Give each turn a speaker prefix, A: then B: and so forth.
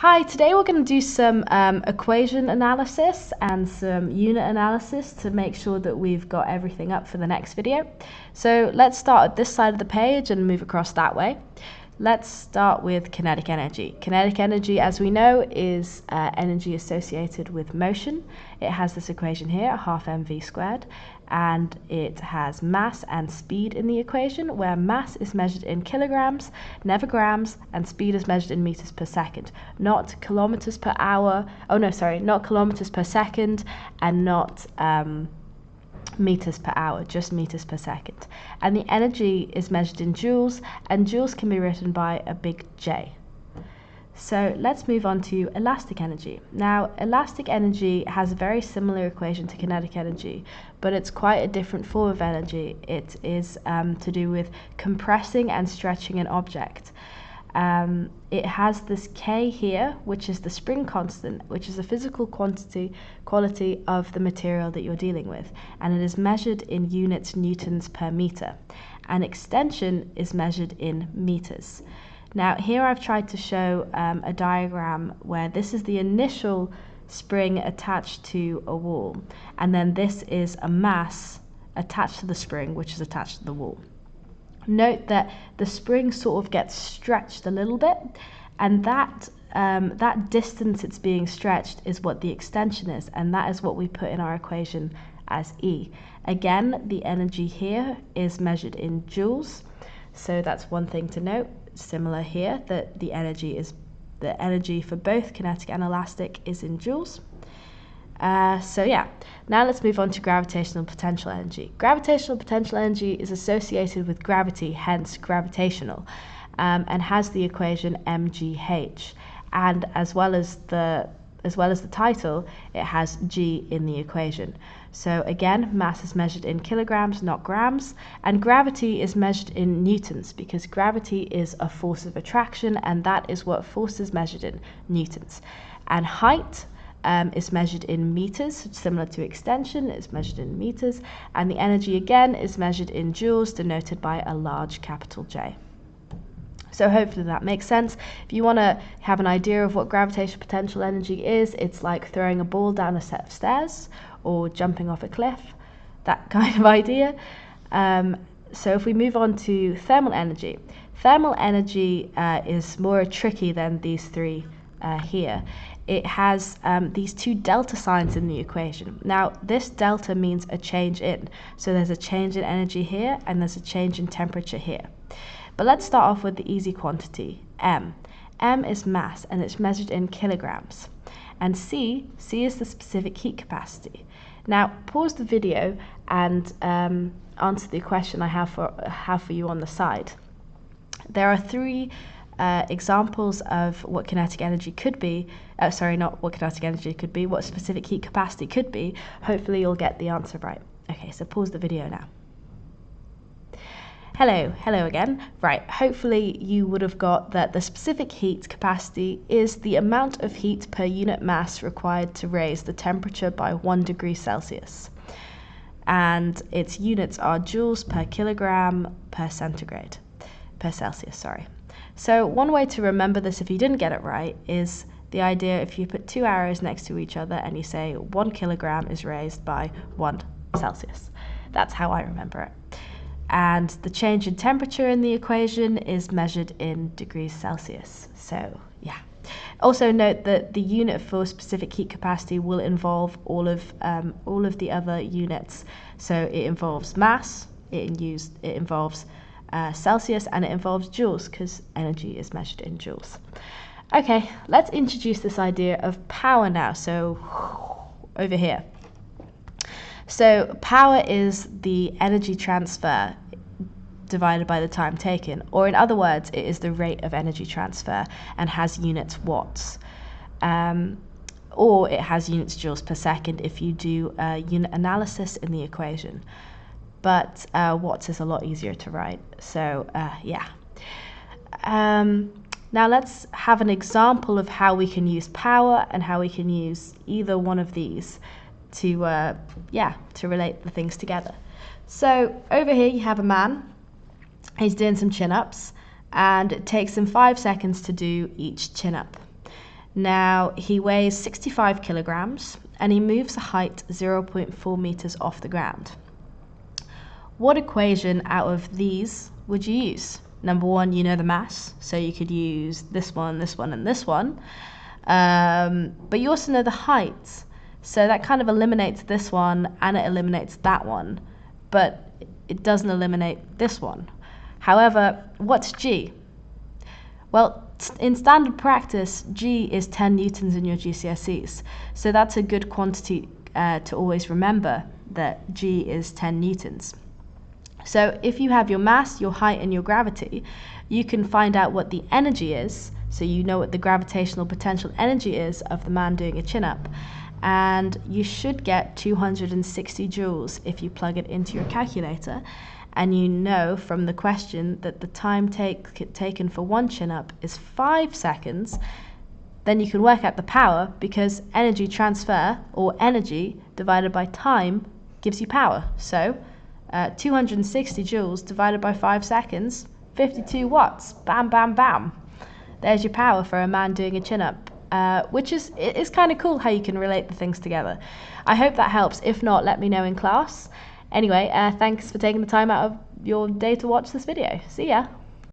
A: Hi, today we're going to do some equation analysis and some unit analysis to make sure that we've got everything up for the next video. So let's start at this side of the page and move across that way. Let's start with kinetic energy. Kinetic energy, as we know, is energy associated with motion. It has this equation here, half mv squared, and it has mass and speed in the equation, where mass is measured in kilograms, never grams, and speed is measured in meters per second, not kilometers per hour. Oh no, sorry, not kilometers per second, and not meters per hour, just meters per second. And the energy is measured in joules, and joules can be written by a big J. So let's move on to elastic energy. Now, elastic energy has a very similar equation to kinetic energy, but it's quite a different form of energy. It is to do with compressing and stretching an object. It has this K here, which is the spring constant, which is the physical quality of the material that you're dealing with, and it is measured in units newtons per meter. And extension is measured in meters. Now here I've tried to show a diagram where this is the initial spring attached to a wall, and then this is a mass attached to the spring, which is attached to the wall. Note that the spring sort of gets stretched a little bit, and that distance it's being stretched is what the extension is, and that is what we put in our equation as E. Again, the energy here is measured in joules, so that's one thing to note. Similar here, that the energy for both kinetic and elastic is in joules. So yeah, now let's move on to gravitational potential energy. Gravitational potential energy is associated with gravity, hence gravitational, and has the equation mgh. And as well as the title, it has g in the equation. So again, mass is measured in kilograms, not grams, and gravity is measured in newtons, because gravity is a force of attraction, and that is what force is measured in, newtons. And height is measured in meters, similar to extension, it's measured in meters, and the energy again is measured in joules, denoted by a large capital J. So hopefully that makes sense. If you want to have an idea of what gravitational potential energy is, it's like throwing a ball down a set of stairs or jumping off a cliff, that kind of idea. So if we move on to thermal energy is more tricky than these three here. It has these two delta signs in the equation. Now, this delta means a change in. So there's a change in energy here, and there's a change in temperature here. But let's start off with the easy quantity, M. M is mass, and it's measured in kilograms. And C is the specific heat capacity. Now, pause the video and answer the question I have for you on the side. There are three examples of what kinetic energy could be. Sorry, not what kinetic energy could be, what specific heat capacity could be. Hopefully you'll get the answer right. Okay, so pause the video now. Hello again. Right, hopefully you would have got that the specific heat capacity is the amount of heat per unit mass required to raise the temperature by 1 degree Celsius. And its units are joules per kilogram per Celsius, sorry. So one way to remember this if you didn't get it right is the idea if you put two arrows next to each other and you say 1 kilogram is raised by 1 Celsius. That's how I remember it. And the change in temperature in the equation is measured in degrees Celsius. So yeah. Also note that the unit for specific heat capacity will involve all of the other units. So it involves mass, it involves Celsius, and it involves joules, because energy is measured in joules. Okay, let's introduce this idea of power now. So over here. So power is the energy transfer divided by the time taken, or in other words, it is the rate of energy transfer and has units watts. Or it has units joules per second if you do a unit analysis in the equation. But watts is a lot easier to write, so yeah. Now let's have an example of how we can use power and how we can use either one of these to relate the things together. So over here you have a man. He's doing some chin-ups, and it takes him 5 seconds to do each chin-up. Now, he weighs 65 kilograms and he moves a height 0.4 meters off the ground. What equation out of these would you use? Number one, you know the mass, so you could use this one, and this one. But you also know the height, so that kind of eliminates this one and it eliminates that one, but it doesn't eliminate this one. However, what's G? Well, in standard practice, G is 10 newtons in your GCSEs, so that's a good quantity to always remember, that G is 10 newtons. So if you have your mass, your height, and your gravity, you can find out what the energy is, so you know what the gravitational potential energy is of the man doing a chin-up, and you should get 260 joules if you plug it into your calculator, and you know from the question that the time taken for one chin-up is 5 seconds, then you can work out the power, because energy transfer, or energy divided by time, gives you power. So 260 joules divided by 5 seconds, 52 watts. Bam, bam, bam. There's your power for a man doing a chin-up, which is kind of cool how you can relate the things together. I hope that helps. If not, let me know in class. Anyway, thanks for taking the time out of your day to watch this video. See ya.